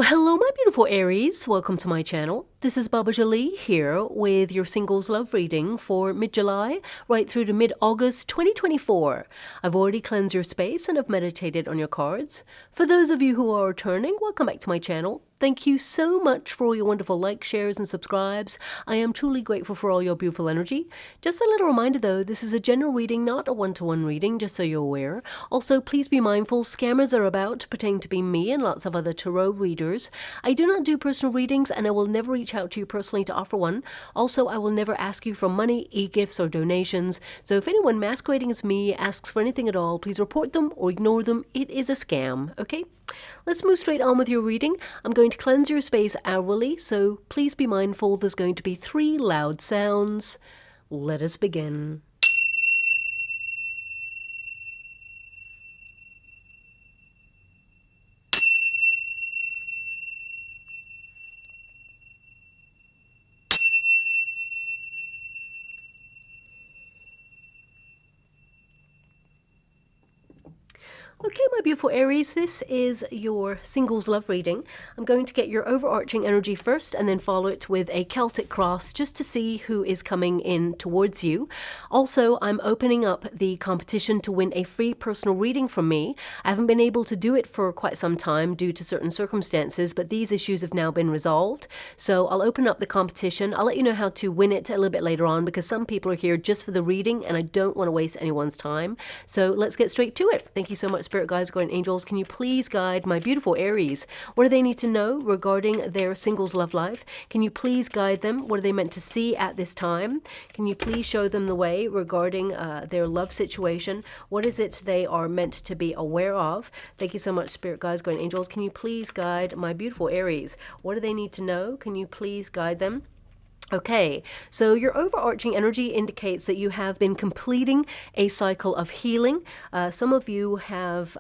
Well, hello, my beautiful Aries. Welcome to my channel. This is Baba Jolie here with your singles love reading for mid-July right through to mid-August 2024. I've already cleansed your space and have meditated on your cards. For those of you who are returning, welcome back to my channel. Thank you so much for all your wonderful likes, shares, and subscribes. I am truly grateful for all your beautiful energy. Just a little reminder though, this is a general reading, not a one-to-one reading, just so you're aware. Also, please be mindful, scammers are about, pretending to be me and lots of other tarot readers. I do not do personal readings and I will never reach out to you personally to offer one. Also, I will never ask you for money, e-gifts, or donations. So if anyone masquerading as me asks for anything at all, please report them or ignore them. It is a scam, okay? Let's move straight on with your reading. I'm going to cleanse your space hourly, so please be mindful there's going to be 3 loud sounds. Let us begin. Okay, my beautiful Aries, this is your singles love reading. I'm going to get your overarching energy first and then follow it with a Celtic cross just to see who is coming in towards you. Also, I'm opening up the competition to win a free personal reading from me. I haven't been able to do it for quite some time due to certain circumstances, but these issues have now been resolved. So I'll open up the competition. I'll let you know how to win it a little bit later on because some people are here just for the reading and I don't want to waste anyone's time. So let's get straight to it. Thank you so much, Spirit Guides, Guardian Angels. Can you please guide my beautiful Aries? What do they need to know regarding their singles love life? Can you please guide them? What are they meant to see at this time? Can you please show them the way regarding their love situation? What is it they are meant to be aware of? Thank you so much, Spirit Guides, Guardian Angels. Can you please guide my beautiful Aries? What do they need to know? Can you please guide them? Okay, so your overarching energy indicates that you have been completing a cycle of healing. Some of you have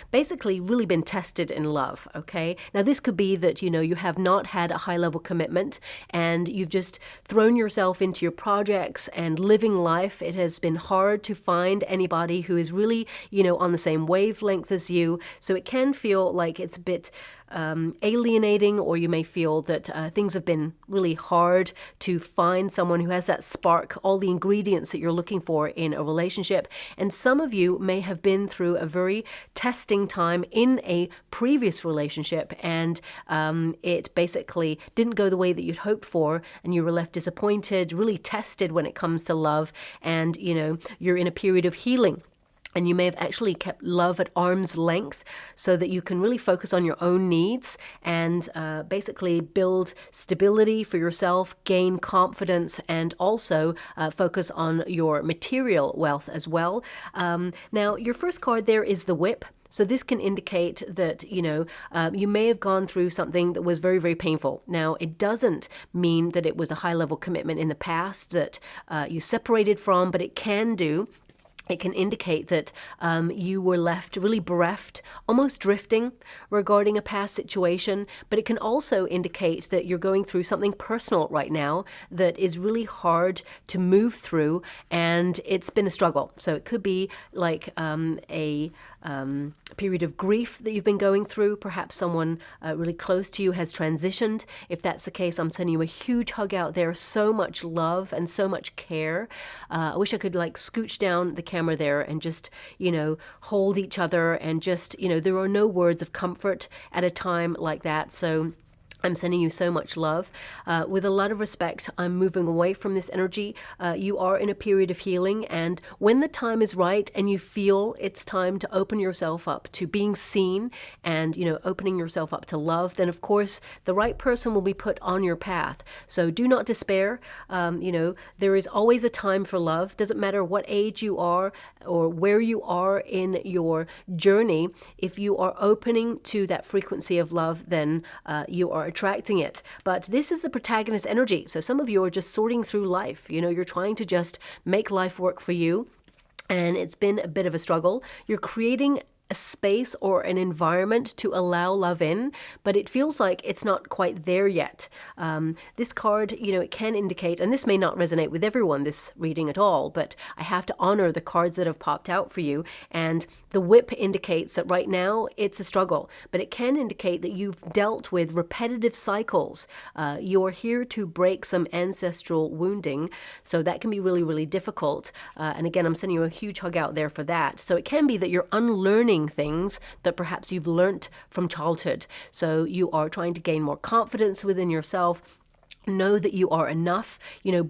basically really been tested in love, okay? Now this could be that, you have not had a high level commitment and you've just thrown yourself into your projects and living life. It has been hard to find anybody who is really, on the same wavelength as you. So it can feel like it's a bit alienating, or you may feel that things have been really hard to find someone who has that spark, all the ingredients that you're looking for in a relationship. And some of you may have been through a very testing time in a previous relationship and it basically didn't go the way that you'd hoped for and you were left disappointed, really tested when it comes to love, and you're in a period of healing. And you may have actually kept love at arm's length so that you can really focus on your own needs and basically build stability for yourself, gain confidence, and also focus on your material wealth as well. Now, your first card there is the Whip. So this can indicate that, you may have gone through something that was very, very painful. Now, it doesn't mean that it was a high-level commitment in the past that you separated from, but it can do. It can indicate that you were left really bereft, almost drifting regarding a past situation, but it can also indicate that you're going through something personal right now that is really hard to move through, and it's been a struggle. So it could be like a period of grief that you've been going through. Perhaps someone really close to you has transitioned. If that's the case, I'm sending you a huge hug out there. So much love and so much care. I wish I could scooch down the camera there and just, hold each other and just, there are no words of comfort at a time like that. So I'm sending you so much love. With a lot of respect, I'm moving away from this energy. You are in a period of healing, and when the time is right and you feel it's time to open yourself up to being seen and, opening yourself up to love, then of course the right person will be put on your path. So do not despair. There is always a time for love. Doesn't matter what age you are or where you are in your journey. If you are opening to that frequency of love, then you are attracting it. But this is the protagonist energy. So some of you are just sorting through life. You're trying to just make life work for you. And it's been a bit of a struggle. You're creating a space or an environment to allow love in, but it feels like it's not quite there yet. This card, it can indicate, and this may not resonate with everyone, this reading at all, but I have to honor the cards that have popped out for you. And the whip indicates that right now it's a struggle, but it can indicate that you've dealt with repetitive cycles. You're here to break some ancestral wounding, so that can be really, really difficult. And again, I'm sending you a huge hug out there for that. So it can be that you're unlearning things that perhaps you've learnt from childhood. So you are trying to gain more confidence within yourself. Know that you are enough,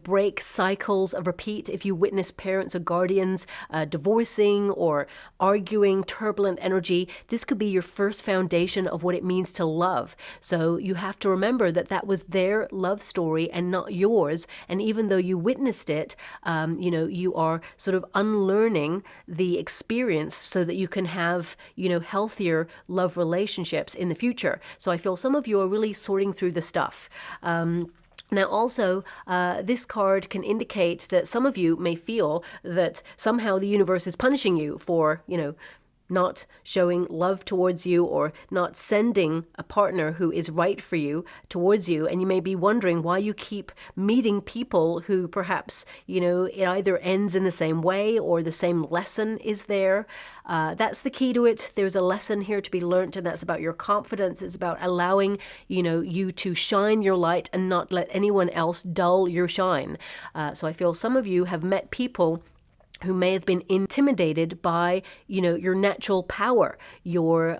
break cycles of repeat. If you witness parents or guardians divorcing or arguing, turbulent energy, this could be your first foundation of what it means to love. So you have to remember that that was their love story and not yours. And even though you witnessed it, you are sort of unlearning the experience so that you can have, healthier love relationships in the future. So I feel some of you are really sorting through the stuff. Now also, this card can indicate that some of you may feel that somehow the universe is punishing you for, not showing love towards you or not sending a partner who is right for you towards you. And you may be wondering why you keep meeting people who perhaps, it either ends in the same way or the same lesson is there. That's the key to it. There's a lesson here to be learnt, and that's about your confidence. It's about allowing, you to shine your light and not let anyone else dull your shine. So I feel some of you have met people who may have been intimidated by, your natural power, your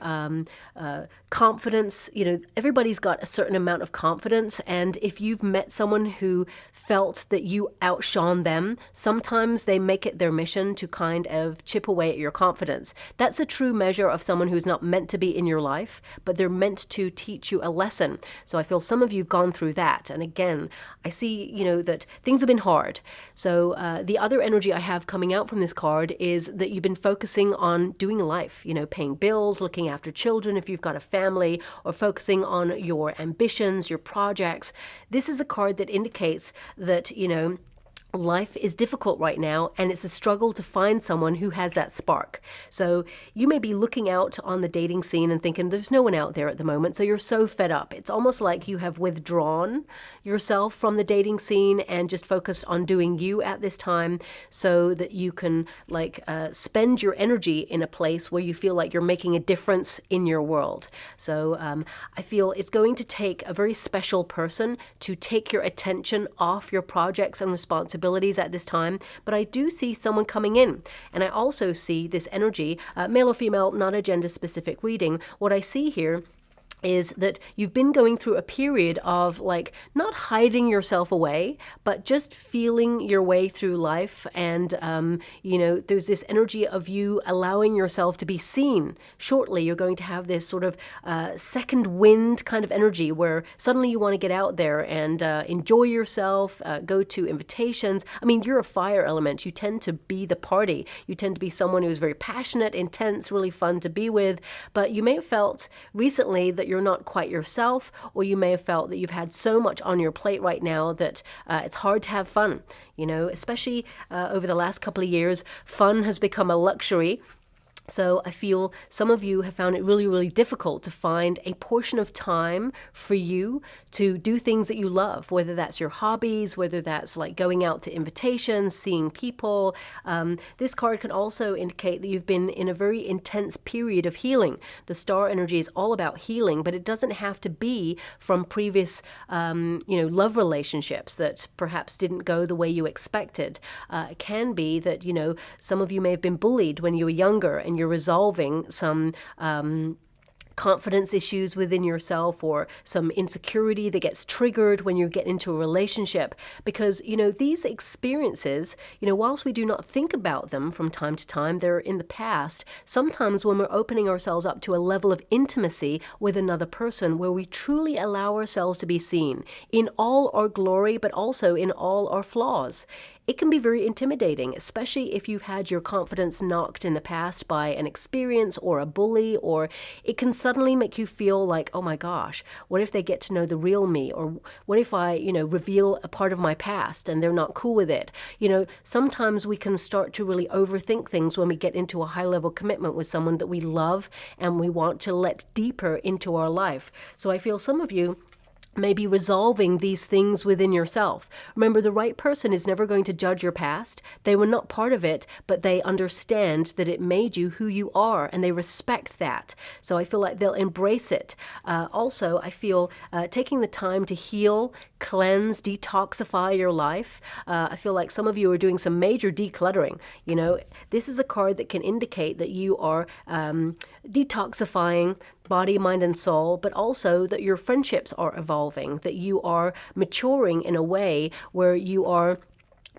confidence. Everybody's got a certain amount of confidence, and if you've met someone who felt that you outshone them, sometimes they make it their mission to kind of chip away at your confidence. That's a true measure of someone who's not meant to be in your life, but they're meant to teach you a lesson. So I feel some of you have gone through that. And again, I see, that things have been hard. So the other energy I have coming out from this card is that you've been focusing on doing life, paying bills, looking after children if you've got a family, or focusing on your ambitions, your projects. This is a card that indicates that, life is difficult right now, and it's a struggle to find someone who has that spark. So you may be looking out on the dating scene and thinking there's no one out there at the moment, so you're so fed up. It's almost like you have withdrawn yourself from the dating scene and just focused on doing you at this time, so that you can spend your energy in a place where you feel like you're making a difference in your world. So I feel it's going to take a very special person to take your attention off your projects and responsibilities at this time, but I do see someone coming in, and I also see this energy, male or female, not a gender specific reading. What I see here is that you've been going through a period of not hiding yourself away, but just feeling your way through life. And, there's this energy of you allowing yourself to be seen. Shortly, you're going to have this sort of second wind kind of energy where suddenly you want to get out there and enjoy yourself, go to invitations. I mean, you're a fire element. You tend to be the party. You tend to be someone who's very passionate, intense, really fun to be with. But you may have felt recently that you're not quite yourself, or you may have felt that you've had so much on your plate right now that it's hard to have fun. Especially over the last couple of years, fun has become a luxury. So I feel some of you have found it really, really difficult to find a portion of time for you to do things that you love, whether that's your hobbies, whether that's going out to invitations, seeing people. This card can also indicate that you've been in a very intense period of healing. The star energy is all about healing, but it doesn't have to be from previous, love relationships that perhaps didn't go the way you expected. It can be that, some of you may have been bullied when you were younger, and you're resolving some confidence issues within yourself, or some insecurity that gets triggered when you get into a relationship. Because, these experiences, whilst we do not think about them from time to time, they're in the past. Sometimes when we're opening ourselves up to a level of intimacy with another person where we truly allow ourselves to be seen in all our glory, but also in all our flaws, it can be very intimidating, especially if you've had your confidence knocked in the past by an experience or a bully, or it can suddenly make you feel like, oh my gosh, what if they get to know the real me? Or what if I, reveal a part of my past and they're not cool with it? Sometimes we can start to really overthink things when we get into a high level commitment with someone that we love and we want to let deeper into our life. So I feel some of you maybe resolving these things within yourself. Remember, the right person is never going to judge your past. They were not part of it, but they understand that it made you who you are, and they respect that. So I feel like they'll embrace it. Also, I feel taking the time to heal, cleanse, detoxify your life. I feel like some of you are doing some major decluttering. This is a card that can indicate that you are detoxifying body, mind, and soul, but also that your friendships are evolving, that you are maturing in a way where you are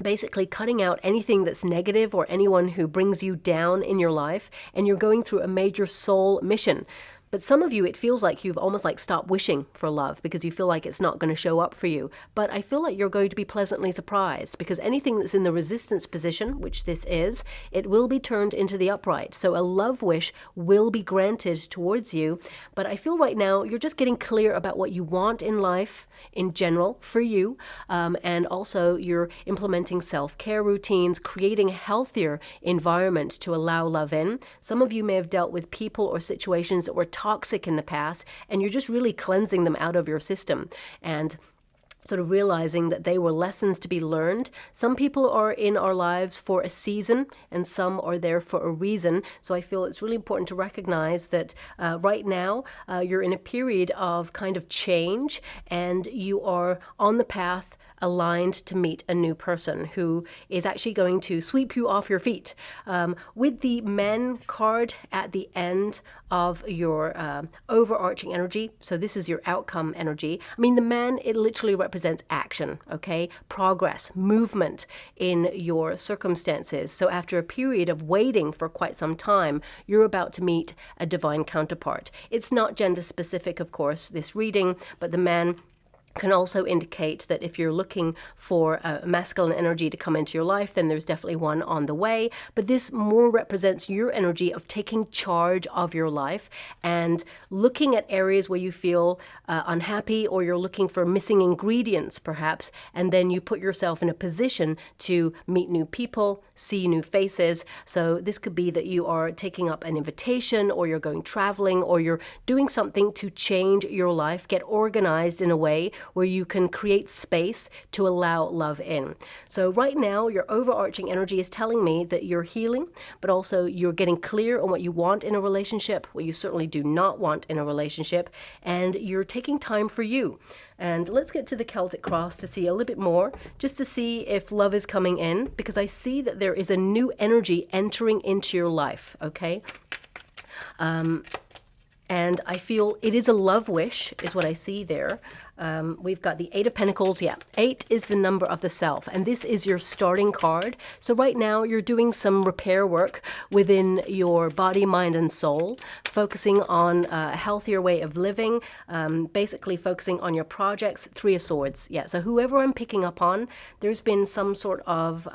basically cutting out anything that's negative or anyone who brings you down in your life, and you're going through a major soul mission. But some of you, it feels like you've almost like stopped wishing for love because you feel like it's not going to show up for you. But I feel like you're going to be pleasantly surprised, because anything that's in the resistance position, which this is, it will be turned into the upright. So a love wish will be granted towards you. But I feel right now you're just getting clear about what you want in life in general for you. And also you're implementing self-care routines, creating a healthier environment to allow love in. Some of you may have dealt with people or situations that were toxic in the past, and you're just really cleansing them out of your system and sort of realizing that they were lessons to be learned. Some people are in our lives for a season and some are there for a reason. So I feel it's really important to recognize that right now you're in a period of kind of change, and you are on the path aligned to meet a new person who is actually going to sweep you off your feet. With the Men card at the end of your overarching energy, so this is your outcome energy. I mean, the Man, it literally represents action, okay? Progress, movement in your circumstances. So after a period of waiting for quite some time, you're about to meet a divine counterpart. It's not gender specific, of course, this reading, but the Man can also indicate that if you're looking for a masculine energy to come into your life, then there's definitely one on the way. But this more represents your energy of taking charge of your life and looking at areas where you feel unhappy, or you're looking for missing ingredients perhaps, and then you put yourself in a position to meet new people, see new faces. So this could be that you are taking up an invitation, or you're going traveling, or you're doing something to change your life, get organized in a way where you can create space to allow love in. So right now, your overarching energy is telling me that you're healing, but also you're getting clear on what you want in a relationship, what you certainly do not want in a relationship, and you're taking time for you. And let's get to the Celtic cross to see a little bit more, just to see if love is coming in, because I see that there is a new energy entering into your life, okay? And I feel it is a love wish, is what I see there. We've got the Eight of Pentacles. Yeah, 8 is the number of the self, and this is your starting card. So right now you're doing some repair work within your body, mind, and soul, focusing on a healthier way of living, basically focusing on your projects. 3 of Swords. Yeah, so whoever I'm picking up on, there's been some sort of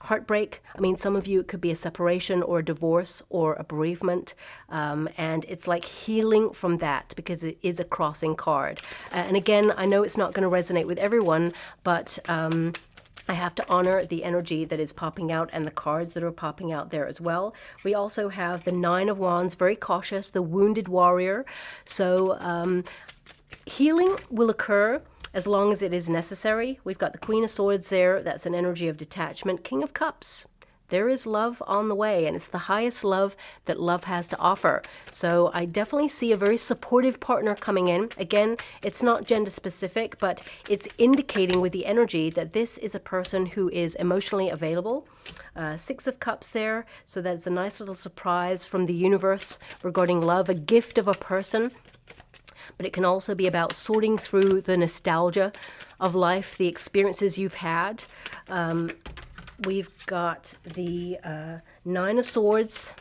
heartbreak. I mean, some of you, it could be a separation or a divorce or a bereavement. And it's like healing from that, because it is a crossing card. And again, I know it's not going to resonate with everyone, but I have to honor the energy that is popping out and the cards that are popping out there as well. We also have the 9 of Wands, very cautious, the wounded warrior. So healing will occur as long as it is necessary. We've got the Queen of Swords there. That's an energy of detachment. King of Cups. There is love on the way, and it's the highest love that love has to offer. So I definitely see a very supportive partner coming in. Again, it's not gender specific, but it's indicating with the energy that this is a person who is emotionally available. 6 of Cups there. So that's a nice little surprise from the universe regarding love, a gift of a person. But it can also be about sorting through the nostalgia of life, the experiences you've had. We've got the 9 of Swords.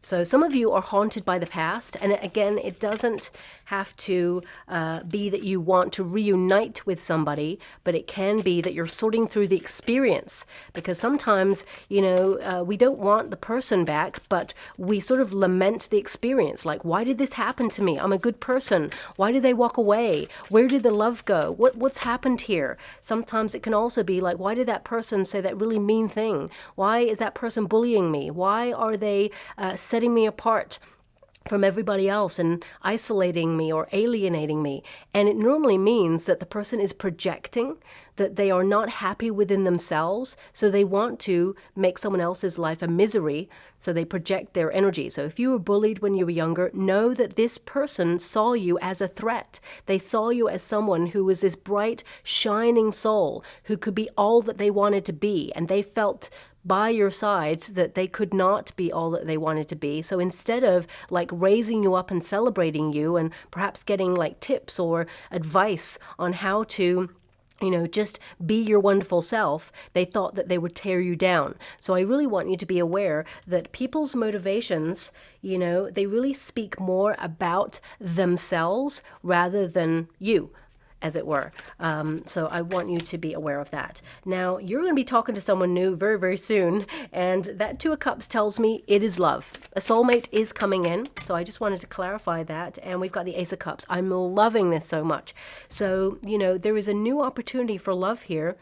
So some of you are haunted by the past. And again, it doesn't have to be that you want to reunite with somebody, but it can be that you're sorting through the experience. Because sometimes, you know, we don't want the person back, but we sort of lament the experience. Like, why did this happen to me? I'm a good person. Why did they walk away? Where did the love go? What's happened here? Sometimes it can also be like, why did that person say that really mean thing? Why is that person bullying me? Why are they setting me apart from everybody else and isolating me or alienating me? And it normally means that the person is projecting, that they are not happy within themselves, so they want to make someone else's life a misery, so they project their energy. So if you were bullied when you were younger, know that this person saw you as a threat. They saw you as someone who was this bright, shining soul who could be all that they wanted to be, and they felt by your side that they could not be all that they wanted to be. So instead of like raising you up and celebrating you and perhaps getting like tips or advice on how to, you know, just be your wonderful self, they thought that they would tear you down. So I really want you to be aware that people's motivations, you know, they really speak more about themselves rather than you, as it were. So I want you to be aware of that. Now, you're going to be talking to someone new very, very soon, and that Two of Cups tells me it is love. A soulmate is coming in, so I just wanted to clarify that. And we've got the Ace of Cups. I'm loving this so much. So, you know, there is a new opportunity for love here.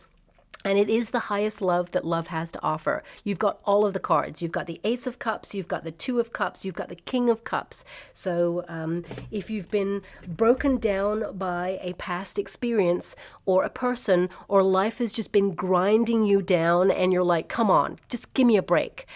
And it is the highest love that love has to offer. You've got all of the cards. You've got the Ace of Cups, you've got the Two of Cups, you've got the King of Cups. So if you've been broken down by a past experience or a person, or life has just been grinding you down and you're like, come on, just give me a break.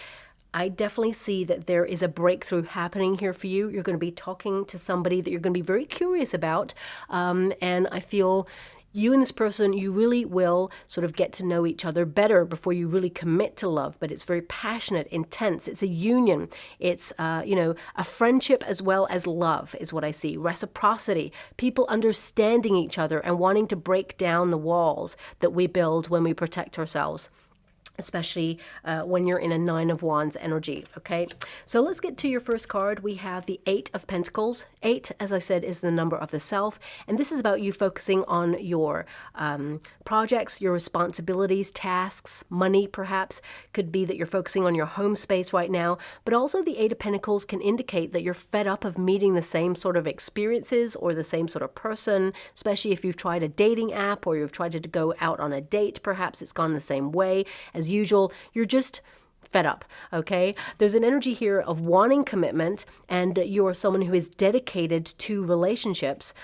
I definitely see that there is a breakthrough happening here for you. You're going to be talking to somebody that you're going to be very curious about. And I feel you and this person, you really will sort of get to know each other better before you really commit to love. But it's very passionate, intense. It's a union. It's, you know, a friendship as well as love is what I see. Reciprocity, people understanding each other and wanting to break down the walls that we build when we protect ourselves, especially when you're in a Nine of Wands energy, okay? So let's get to your first card. We have the Eight of Pentacles. 8, as I said, is the number of the self, and this is about you focusing on your projects, your responsibilities, tasks, money perhaps. Could be that you're focusing on your home space right now, but also the Eight of Pentacles can indicate that you're fed up of meeting the same sort of experiences or the same sort of person, especially if you've tried a dating app or you've tried to go out on a date. Perhaps it's gone the same way as usual. You're just fed up, okay? There's an energy here of wanting commitment, and you are someone who is dedicated to relationships.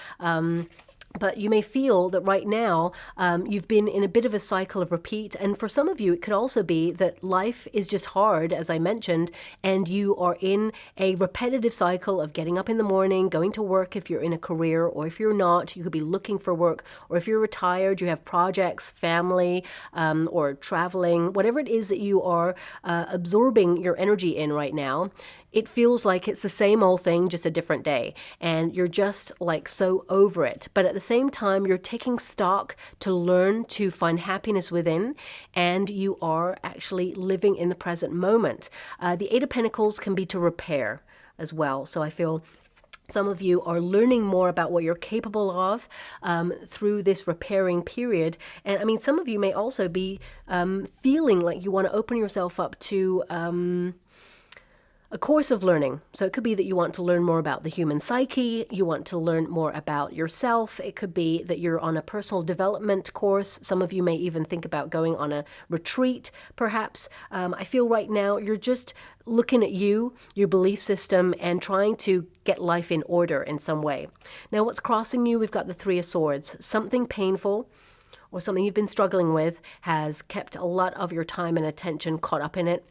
But you may feel that right now you've been in a bit of a cycle of repeat. And for some of you, it could also be that life is just hard, as I mentioned, and you are in a repetitive cycle of getting up in the morning, going to work if you're in a career, or if you're not, you could be looking for work, or if you're retired, you have projects, family, or traveling, whatever it is that you are absorbing your energy in right now. It feels like it's the same old thing, just a different day. And you're just like so over it. But at the same time, you're taking stock to learn to find happiness within. And you are actually living in the present moment. The Eight of Pentacles can be to repair as well. So I feel some of you are learning more about what you're capable of through this repairing period. And I mean, some of you may also be feeling like you want to open yourself up to a course of learning. So it could be that you want to learn more about the human psyche, you want to learn more about yourself. It could be that you're on a personal development course. Some of you may even think about going on a retreat, perhaps. I feel right now you're just looking at you, your belief system, and trying to get life in order in some way. Now, what's crossing you? We've got the Three of Swords. Something painful or something you've been struggling with has kept a lot of your time and attention caught up in it,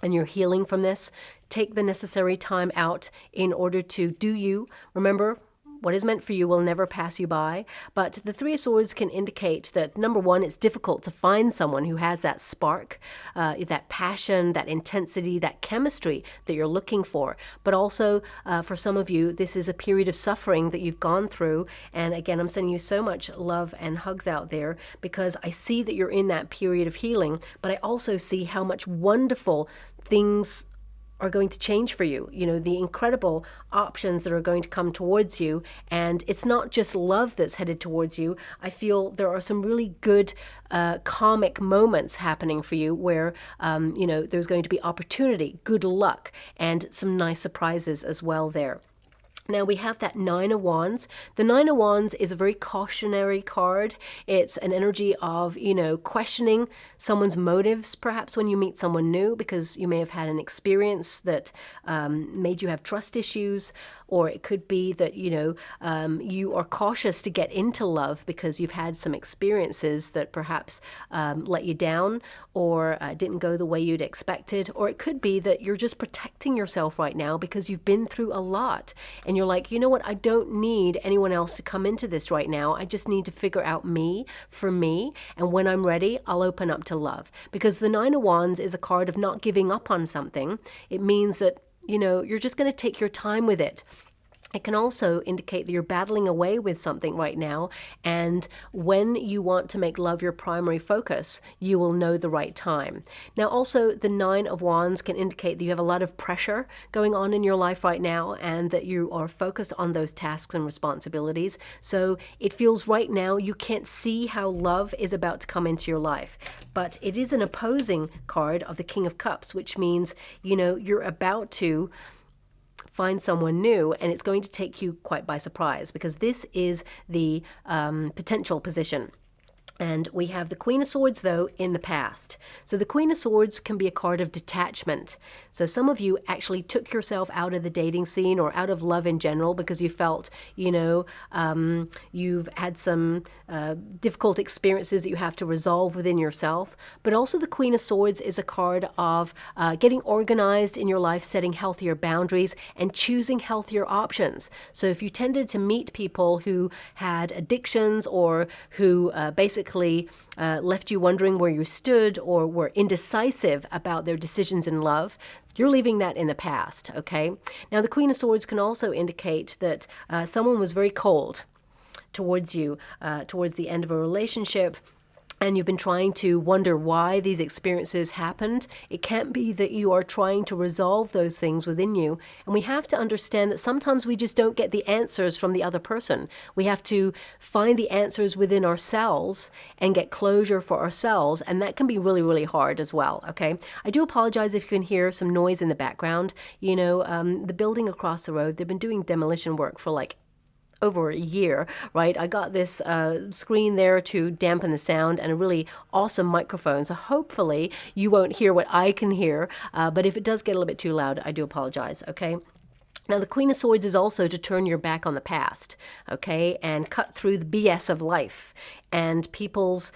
and you're healing from this. Take the necessary time out in order to do you. Remember, what is meant for you will never pass you by. But the Three of Swords can indicate that, number one, it's difficult to find someone who has that spark, that passion, that intensity, that chemistry that you're looking for. But also, for some of you, this is a period of suffering that you've gone through. And again, I'm sending you so much love and hugs out there, because I see that you're in that period of healing, but I also see how much wonderful things are going to change for you. You know, the incredible options that are going to come towards you. And it's not just love that's headed towards you. I feel there are some really good karmic moments happening for you where, you know, there's going to be opportunity, good luck, and some nice surprises as well there. Now we have that Nine of Wands. The Nine of Wands is a very cautionary card. It's an energy of, you know, questioning someone's motives, perhaps when you meet someone new, because you may have had an experience that made you have trust issues, or it could be that, you know, you are cautious to get into love because you've had some experiences that perhaps let you down, or didn't go the way you'd expected, or it could be that you're just protecting yourself right now because you've been through a lot, and you're like, you know what, I don't need anyone else to come into this right now. I just need to figure out me for me, and when I'm ready, I'll open up to love. Because the Nine of Wands is a card of not giving up on something. It means that, you know, you're just going to take your time with it. It can also indicate that you're battling away with something right now, and when you want to make love your primary focus, you will know the right time. Now, also, the Nine of Wands can indicate that you have a lot of pressure going on in your life right now, and that you are focused on those tasks and responsibilities. So it feels right now you can't see how love is about to come into your life. But it is an opposing card of the King of Cups, which means, you know, you're about to find someone new, and it's going to take you quite by surprise, because this is the potential position. And we have the Queen of Swords, though, in the past. So the Queen of Swords can be a card of detachment. So some of you actually took yourself out of the dating scene or out of love in general because you felt, you know, you've had some difficult experiences that you have to resolve within yourself. But also the Queen of Swords is a card of getting organized in your life, setting healthier boundaries, and choosing healthier options. So if you tended to meet people who had addictions, or who basically left you wondering where you stood, or were indecisive about their decisions in love, you're leaving that in the past, okay? Now, the Queen of Swords can also indicate that someone was very cold towards you towards the end of a relationship, and you've been trying to wonder why these experiences happened. It can't be that you are trying to resolve those things within you. And we have to understand that sometimes we just don't get the answers from the other person. We have to find the answers within ourselves and get closure for ourselves. And that can be really, really hard as well, okay? I do apologize if you can hear some noise in the background. You know, the building across the road, they've been doing demolition work for like over a year, right? I got this screen there to dampen the sound, and a really awesome microphone. So hopefully you won't hear what I can hear. But if it does get a little bit too loud, I do apologize, okay? Now, the Queen of Swords is also to turn your back on the past, okay, and cut through the BS of life and people's,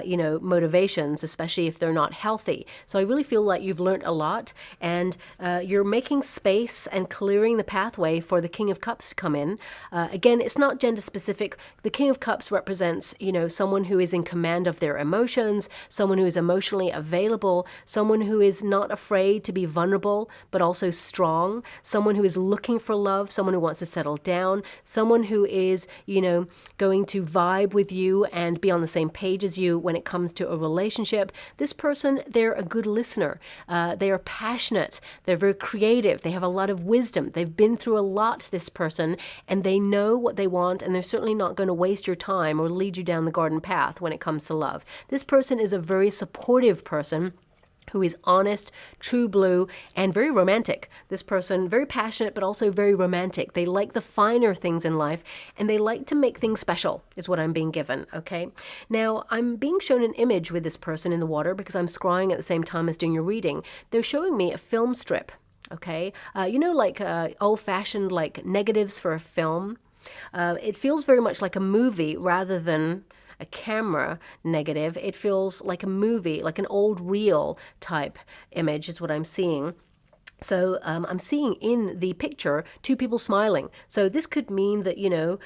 you know, motivations, especially if they're not healthy. So I really feel like you've learned a lot, and you're making space and clearing the pathway for the King of Cups to come in. Again, it's not gender specific. The King of Cups represents, you know, someone who is in command of their emotions, someone who is emotionally available, someone who is not afraid to be vulnerable, but also strong, someone who is looking for love, someone who wants to settle down, someone who is, you know, going to vibe with you and be on the same page as you when it comes to a relationship. This person, they're a good listener. They are passionate. They're very creative. They have a lot of wisdom. They've been through a lot, this person, and they know what they want, and they're certainly not going to waste your time or lead you down the garden path when it comes to love. This person is a very supportive person who is honest, true blue, and very romantic. This person, very passionate, but also very romantic. They like the finer things in life, and they like to make things special, is what I'm being given, okay? Now, I'm being shown an image with this person in the water because I'm scrying at the same time as doing your reading. They're showing me a film strip, okay? You know, like old-fashioned, like, negatives for a film? It feels very much like a movie rather than a camera negative. It feels like a movie, like an old reel type image is what I'm seeing. So I'm seeing in the picture two people smiling. So this could mean that, you know,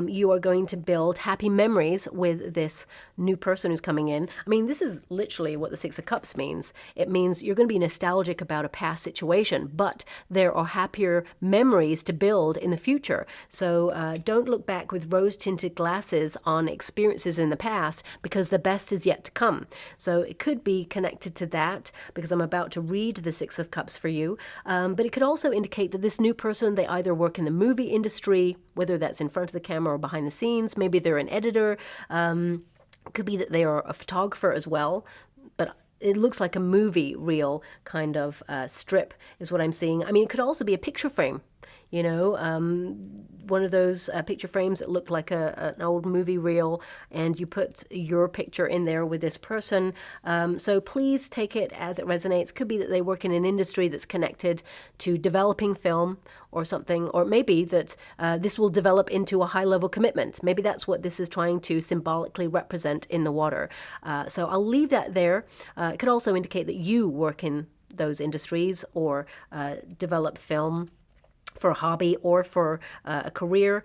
you are going to build happy memories with this new person who's coming in. I mean, this is literally what the Six of Cups means. It means you're going to be nostalgic about a past situation, but there are happier memories to build in the future. So don't look back with rose-tinted glasses on experiences in the past, because the best is yet to come. So it could be connected to that, because I'm about to read the Six of Cups for you. But it could also indicate that this new person, they either work in the movie industry, whether that's in front of the camera or behind the scenes. Maybe they're an editor. Could be that they are a photographer as well. But it looks like a movie reel kind of strip is what I'm seeing. I mean, it could also be a picture frame. You know, one of those picture frames that look like an old movie reel, and you put your picture in there with this person. So please take it as it resonates. Could be that they work in an industry that's connected to developing film or something, or maybe that this will develop into a high-level commitment. Maybe that's what this is trying to symbolically represent in the water. So I'll leave that there. It could also indicate that you work in those industries or develop film for a hobby or for a career.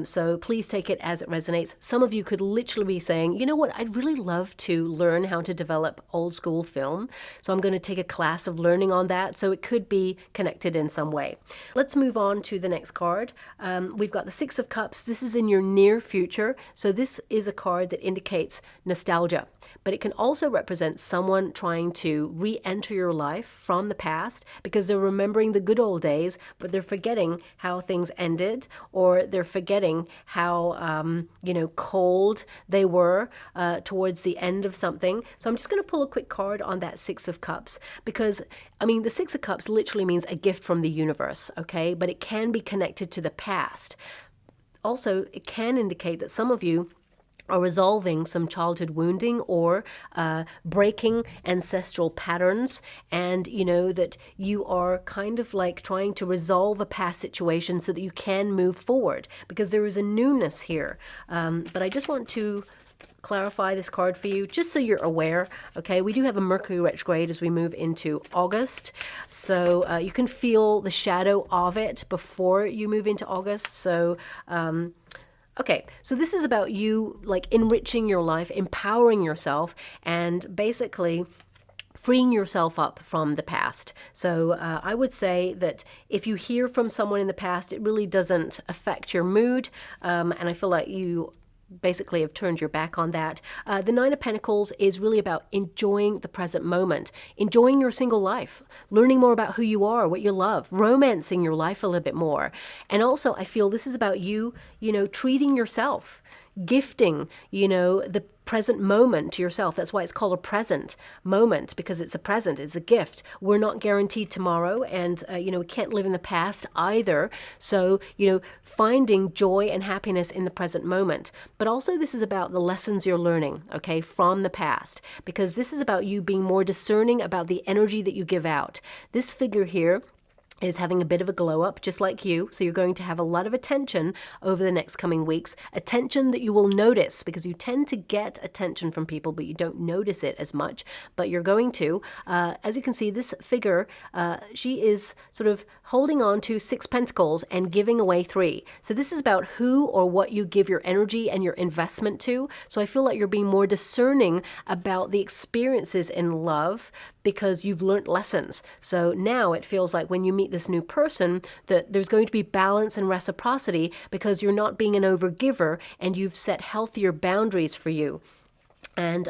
So please take it as it resonates. Some of you could literally be saying, you know what, I'd really love to learn how to develop old school film. So I'm going to take a class of learning on that. So it could be connected in some way. Let's move on to the next card. We've got the Six of Cups. This is in your near future. So this is a card that indicates nostalgia, but it can also represent someone trying to re-enter your life from the past because they're remembering the good old days, but they're forgetting how things ended, or they're forgetting how cold they were towards the end of something. So I'm just going to pull a quick card on that Six of Cups, because I mean the Six of Cups literally means a gift from the universe, okay, but it can be connected to the past. Also, it can indicate that some of you are resolving some childhood wounding or breaking ancestral patterns, and you know that you are kind of like trying to resolve a past situation so that you can move forward, because there is a newness here. But I just want to clarify this card for you just so you're aware. Okay, we do have a Mercury retrograde as we move into August, so you can feel the shadow of it before you move into August. So okay, so this is about you like enriching your life, empowering yourself, and basically freeing yourself up from the past. So I would say that if you hear from someone in the past, it really doesn't affect your mood, and I feel like you basically have turned your back on that. The Nine of Pentacles is really about enjoying the present moment, enjoying your single life, learning more about who you are, what you love, romancing your life a little bit more. And also I feel this is about you, treating yourself, gifting, the present moment to yourself. That's why it's called a present moment, because it's a present, it's a gift. We're not guaranteed tomorrow, and we can't live in the past either. So finding joy and happiness in the present moment. But also this is about the lessons you're learning, okay, from the past, because this is about you being more discerning about the energy that you give out. This figure here is having a bit of a glow up, just like you. So you're going to have a lot of attention over the next coming weeks, attention that you will notice, because you tend to get attention from people, but you don't notice it as much, but you're going to. As you can see, this figure, she is sort of holding on to 6 pentacles and giving away 3. So this is about who or what you give your energy and your investment to. So I feel like you're being more discerning about the experiences in love because you've learned lessons. So now it feels like when you meet this new person that there's going to be balance and reciprocity, because you're not being an overgiver and you've set healthier boundaries for you. And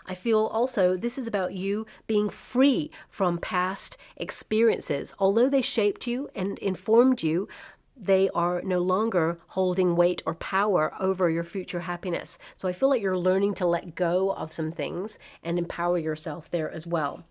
I feel also this is about you being free from past experiences. Although they shaped you and informed you, they are no longer holding weight or power over your future happiness. So I feel like you're learning to let go of some things and empower yourself there as well.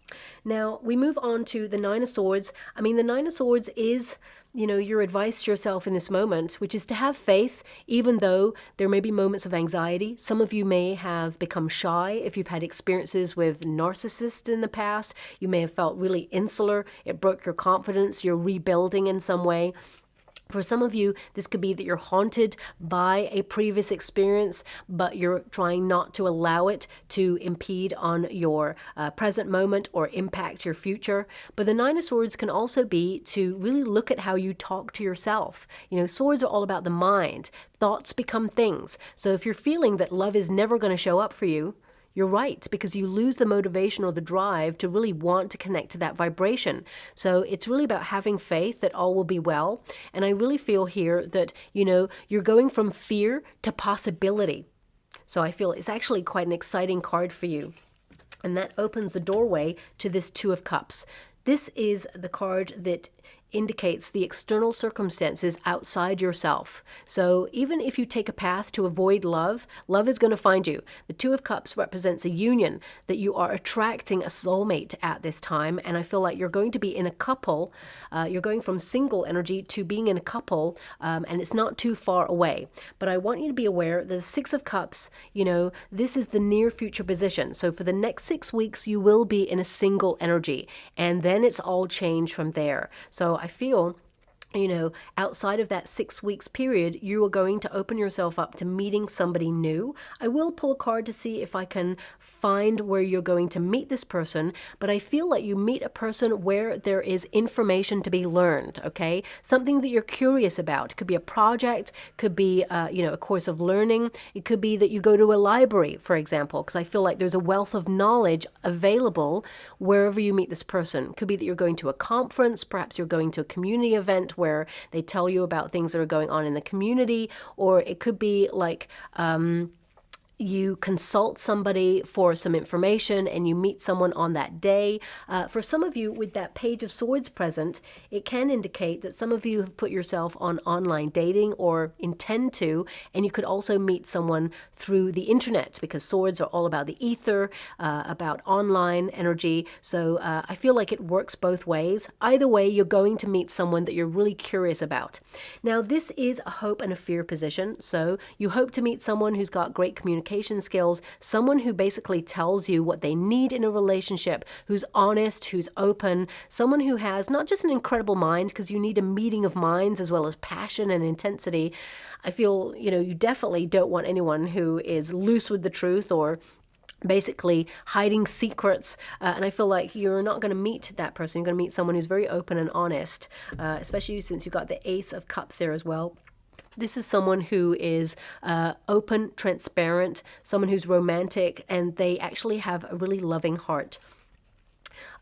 Now we move on to the Nine of Swords. I mean, the Nine of Swords is, your advice to yourself in this moment, which is to have faith, even though there may be moments of anxiety. Some of you may have become shy if you've had experiences with narcissists in the past. You may have felt really insular. It broke your confidence. You're rebuilding in some way. For some of you, this could be that you're haunted by a previous experience, but you're trying not to allow it to impede on your present moment or impact your future. But the Nine of Swords can also be to really look at how you talk to yourself. Swords are all about the mind. Thoughts become things. So if you're feeling that love is never going to show up for you, you're right, because you lose the motivation or the drive to really want to connect to that vibration. So it's really about having faith that all will be well. And I really feel here that, you're going from fear to possibility. So I feel it's actually quite an exciting card for you. And that opens the doorway to this Two of Cups. This is the card that indicates the external circumstances outside yourself. So even if you take a path to avoid love, love is going to find you. The Two of Cups represents a union, that you are attracting a soulmate at this time. And I feel like you're going to be in a couple. You're going from single energy to being in a couple, and it's not too far away. But I want you to be aware that the Six of Cups, this is the near future position. So for the next 6 weeks, you will be in a single energy, and then it's all changed from there. So I feel, outside of that 6 weeks period, you are going to open yourself up to meeting somebody new. I will pull a card to see if I can find where you're going to meet this person, but I feel like you meet a person where there is information to be learned, okay? Something that you're curious about. It could be a project, could be, a course of learning. It could be that you go to a library, for example, because I feel like there's a wealth of knowledge available wherever you meet this person. It could be that you're going to a conference, perhaps you're going to a community event where they tell you about things that are going on in the community, or it could be like you consult somebody for some information and you meet someone on that day. For some of you with that Page of Swords present, it can indicate that some of you have put yourself on online dating or intend to, and you could also meet someone through the internet, because swords are all about the ether, about online energy. So I feel like it works both ways. Either way, you're going to meet someone that you're really curious about. Now, this is a hope and a fear position. So you hope to meet someone who's got great communication skills, someone who basically tells you what they need in a relationship, who's honest, who's open, someone who has not just an incredible mind, because you need a meeting of minds as well as passion and intensity. I feel, you definitely don't want anyone who is loose with the truth or basically hiding secrets, and I feel like you're not going to meet that person. You're going to meet someone who's very open and honest, especially since you've got the Ace of Cups there as well. This is someone who is open, transparent, someone who's romantic, and they actually have a really loving heart.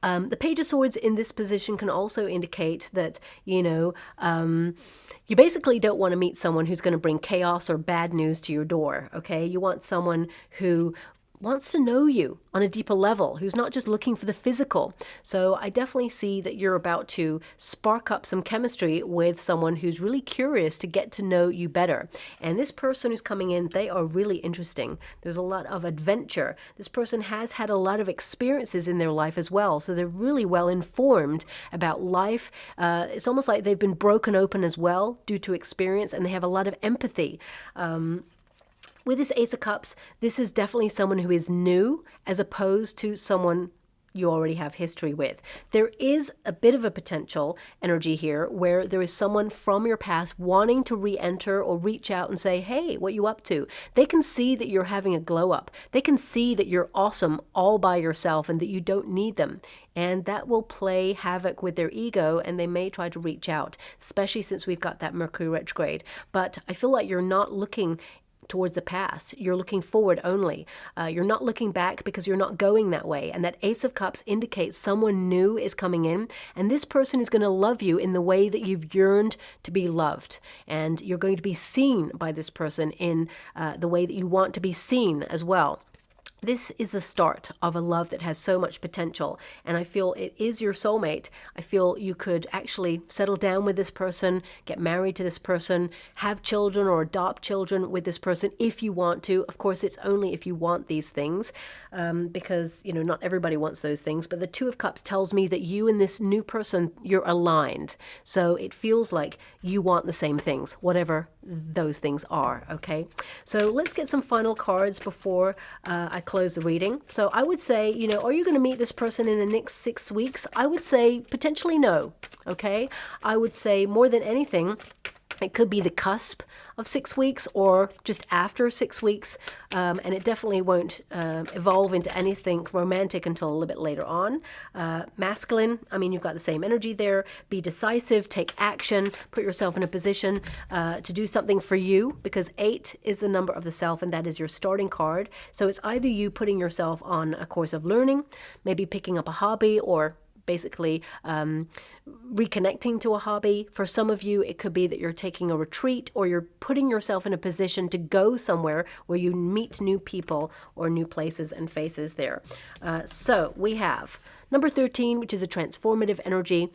The Page of Swords in this position can also indicate that, you basically don't want to meet someone who's going to bring chaos or bad news to your door, okay? You want someone who wants to know you on a deeper level, who's not just looking for the physical. So I definitely see that you're about to spark up some chemistry with someone who's really curious to get to know you better. And this person who's coming in, they are really interesting. There's a lot of adventure. This person has had a lot of experiences in their life as well. So they're really well informed about life. It's almost like they've been broken open as well due to experience, and they have a lot of empathy. With this Ace of Cups, this is definitely someone who is new as opposed to someone you already have history with. There is a bit of a potential energy here where there is someone from your past wanting to re-enter or reach out and say, hey, what you up to? They can see that you're having a glow up. They can see that you're awesome all by yourself and that you don't need them. And that will play havoc with their ego, and they may try to reach out, especially since we've got that Mercury retrograde. But I feel like you're not looking towards the past. You're looking forward only. You're not looking back because you're not going that way. And that Ace of Cups indicates someone new is coming in, and this person is going to love you in the way that you've yearned to be loved. And you're going to be seen by this person in the way that you want to be seen as well. This is the start of a love that has so much potential, and I feel it is your soulmate. I feel you could actually settle down with this person, get married to this person, have children or adopt children with this person if you want to. Of course, it's only if you want these things, because, not everybody wants those things. But the Two of Cups tells me that you and this new person, you're aligned. So it feels like you want the same things, whatever those things are, okay? So let's get some final cards before I close the reading. So I would say, are you going to meet this person in the next 6 weeks? I would say potentially no, okay? I would say more than anything, it could be the cusp of 6 weeks or just after 6 weeks, and it definitely won't evolve into anything romantic until a little bit later on. Masculine, you've got the same energy there. Be decisive, take action, put yourself in a position to do something for you, because 8 is the number of the self, and that is your starting card. So it's either you putting yourself on a course of learning, maybe picking up a hobby, or basically reconnecting to a hobby. For some of you, it could be that you're taking a retreat, or you're putting yourself in a position to go somewhere where you meet new people or new places and faces there. So we have number 13, which is a transformative energy.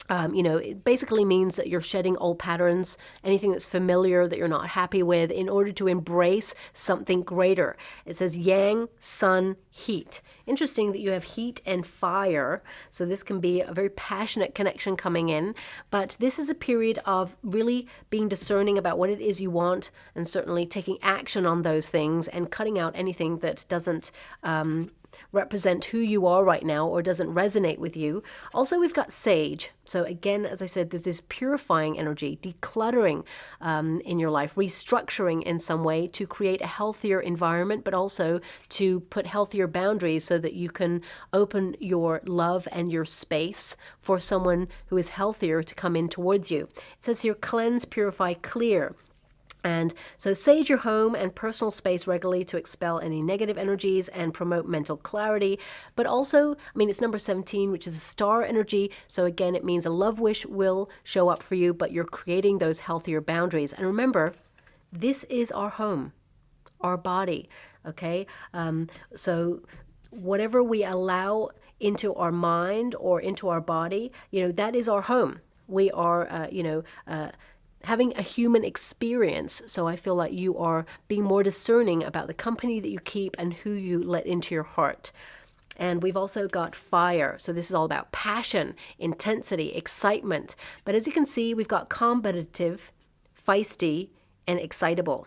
It basically means that you're shedding old patterns, anything that's familiar that you're not happy with, in order to embrace something greater. It says yang, sun, heat. Interesting that you have heat and fire. So this can be a very passionate connection coming in. But this is a period of really being discerning about what it is you want, and certainly taking action on those things and cutting out anything that doesn't represent who you are right now or doesn't resonate with you. Also, we've got sage. So again, as I said, there's this purifying energy, decluttering in your life, restructuring in some way to create a healthier environment, but also to put healthier boundaries so that you can open your love and your space for someone who is healthier to come in towards you. It says here, cleanse, purify, clear. And so sage your home and personal space regularly to expel any negative energies and promote mental clarity. But also, it's number 17, which is a star energy. So again, it means a love wish will show up for you, but you're creating those healthier boundaries. And remember, this is our home, our body, okay? So whatever we allow into our mind or into our body, that is our home. We are, having a human experience. So I feel like you are being more discerning about the company that you keep and who you let into your heart. And we've also got fire. So this is all about passion, intensity, excitement. But as you can see, we've got combative, feisty, and excitable.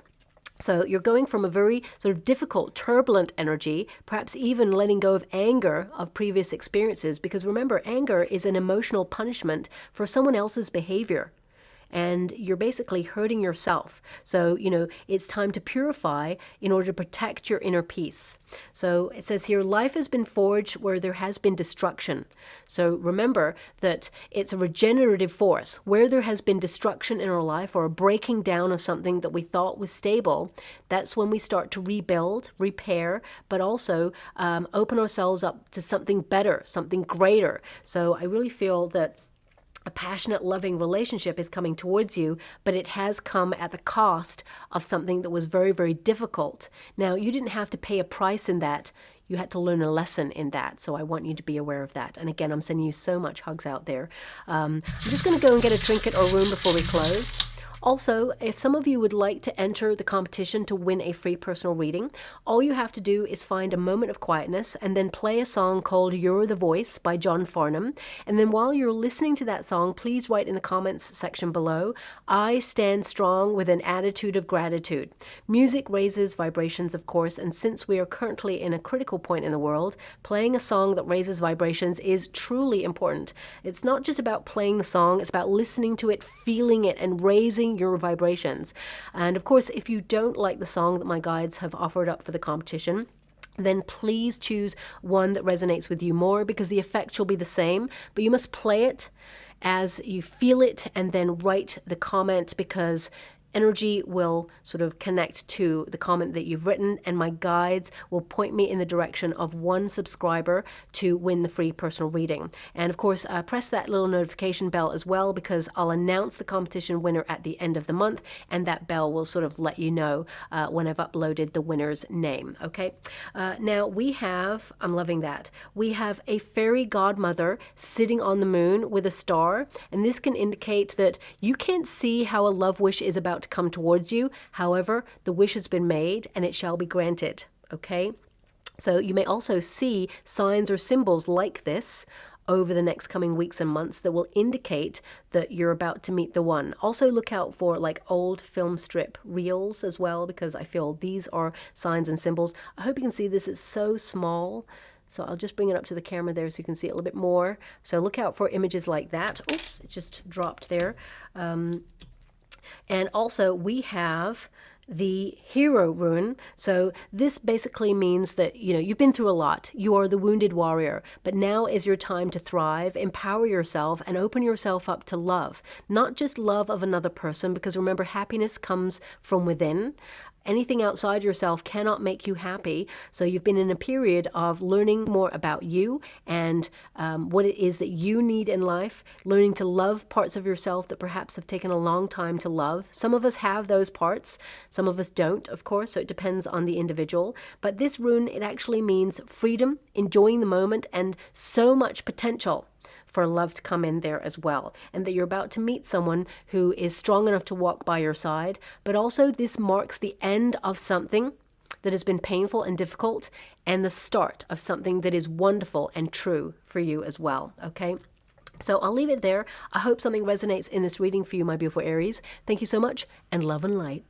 So you're going from a very sort of difficult, turbulent energy, perhaps even letting go of anger of previous experiences. Because remember, anger is an emotional punishment for someone else's behavior. And you're basically hurting yourself. So, it's time to purify in order to protect your inner peace. So it says here, life has been forged where there has been destruction. So remember that it's a regenerative force. Where there has been destruction in our life, or a breaking down of something that we thought was stable, that's when we start to rebuild, repair, but also open ourselves up to something better, something greater. So I really feel that a passionate, loving relationship is coming towards you, but it has come at the cost of something that was very, very difficult. Now, you didn't have to pay a price in that. You had to learn a lesson in that. So I want you to be aware of that. And again, I'm sending you so much hugs out there. I'm just going to go and get a trinket or room before we close. Also, if some of you would like to enter the competition to win a free personal reading, all you have to do is find a moment of quietness and then play a song called You're the Voice by John Farnham. And then while you're listening to that song, please write in the comments section below, I stand strong with an attitude of gratitude. Music raises vibrations, of course, and since we are currently in a critical point in the world, playing a song that raises vibrations is truly important. It's not just about playing the song, it's about listening to it, feeling it, and raising your vibrations. And of course, if you don't like the song that my guides have offered up for the competition, then please choose one that resonates with you more, because the effect will be the same, but you must play it as you feel it and then write the comment, because energy will sort of connect to the comment that you've written, and my guides will point me in the direction of one subscriber to win the free personal reading. And of course, press that little notification bell as well, because I'll announce the competition winner at the end of the month, and that bell will sort of let you know when I've uploaded the winner's name. Okay. Now we have, I'm loving that, we have a fairy godmother sitting on the moon with a star, and this can indicate that you can't see how a love wish is about to come towards you. However, the wish has been made and it shall be granted. Okay. So you may also see signs or symbols like this over the next coming weeks and months that will indicate that you're about to meet the one. Also look out for like old film strip reels as well, because I feel these are signs and symbols. I hope you can see this. It's so small. So I'll just bring it up to the camera there so you can see it a little bit more. So look out for images like that. Oops, it just dropped there. And also we have the hero rune. So this basically means that, you've been through a lot. You are the wounded warrior, but now is your time to thrive, empower yourself, and open yourself up to love. Not just love of another person, because remember, happiness comes from within. Anything outside yourself cannot make you happy. So you've been in a period of learning more about you and what it is that you need in life, learning to love parts of yourself that perhaps have taken a long time to love. Some of us have those parts, some of us don't, of course, so it depends on the individual. But this rune, it actually means freedom, enjoying the moment, and so much potential for love to come in there as well, and that you're about to meet someone who is strong enough to walk by your side. But also this marks the end of something that has been painful and difficult, and the start of something that is wonderful and true for you as well, okay? So I'll leave it there. I hope something resonates in this reading for you, my beautiful Aries. Thank you so much, and love and light.